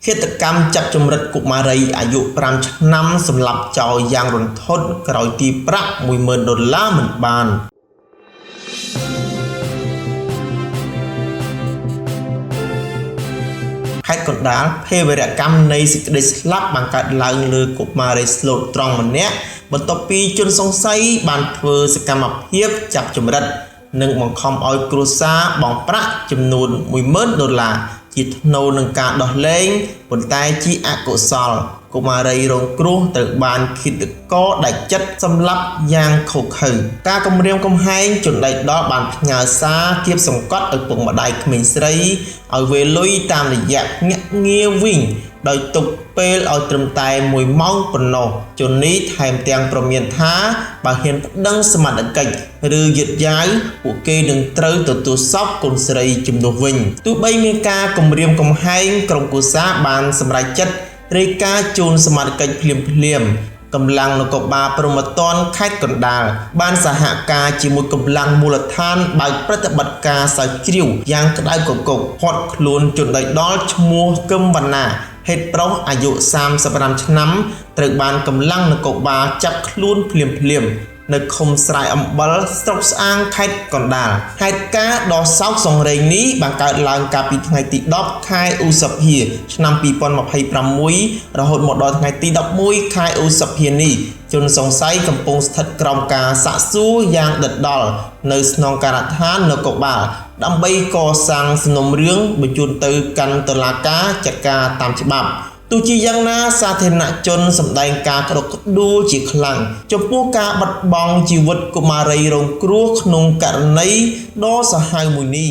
ឃាតកម្មចាប់ចម្រិតកុមារីអាយុ5ឆ្នាំសម្លាប់ចោលយ៉ាងរន្ធត់ក្រោយទីប្រាក់$10,000មិនបានហេតុកណ្ដាលភេរវកម្មនៃសេចក្តីស្លាប់បានកើតឡើងលើកុមារីស្លូតត្រង់ម្នាក់បន្ទាប់ពីជនសង្ស័យបានធ្វើសកម្មភាពចាប់ចម្រិតនិងបង្ខំឲ្យគ្រួសារបង់ប្រាក់ចំនួន$10,000ជាថ្នូរនឹងការដោះលែងប៉ុន្តែជាអកុសលកុមារីរងគ្រោះត្រូវបានឃាតករដាច់ចិត្តសម្លាប់យ៉ាងឃោរឃៅការគំរាមកំហែងជនដៃដល់បានផ្ញើសារគៀបសង្កត់ឪពុកម្ដាយក្មេងស្រីឲ្យវេលុយតាមរយៈភ្នាក់ងារវិញដោយទុកពេលឲ្យត្រឹមតែ1ម៉ោងប៉ុណ្ណោះជននេះថែមទាំងប្រមានថាបើហ៊ានប្តឹងសមត្ថកិច្ចឬយឺតយ៉ាវពួកគេនឹងត្រូវទទួលសពកូនស្រីជំនួសវិញទោះបីមានការគំរាមកំហែងក្រុមគូសាបានសម្រេចចិត្តរាយការណ៍ជូនសមត្ថកិច្ចភ្លាមកម្លាំងនគរបាលព្រហ្មទណ្ឌខេត្តកណ្ដាលបានសហការជាមួយកម្លាំងមូលដ្ឋានបើកប្រតិបត្តិការស្រាវជ្រាវយ៉ាងក្តៅគគុកផាត់ខ្លួនជនដៃដល់ឈ្មោះកឹមវណ្ណាហេតុប្រុសអាយុ35ឆ្នាំត្រូវបានកម្លាំងនគរបាលចាប់ខ្លួនភ្លាមនៅឃុំស្រែអំបិលស្រុកស្អាងខេត្តកណ្ដាលហេតុការណ៍ដ៏សោកសង្រេងនេះបានកើតឡើងកាលពីថ្ងៃទី10ខែឧសភាឆ្នាំ2026រហូតមកដល់ថ្ងៃទី11ខែឧសភានេះជនសង្ស័យកំពុងស្ថិតក្រោមការសាកសួរយ៉ាងដិតដល់នៅស្នងការដ្ឋាននគរបាលដើម្បីកសាងសំណុំរឿងបញ្ជូនទៅកាន់តុលាការចាត់ការតាមច្បាប់ទោះជាយ៉ាងណាសាធារណជនសម្ដែងការក្តុកក្តួលជាខ្លាំងចំពោះការបាត់បង់ជីវិតកុមារីរងគ្រោះក្នុងករណីដ៏សាហាវមួយនេះ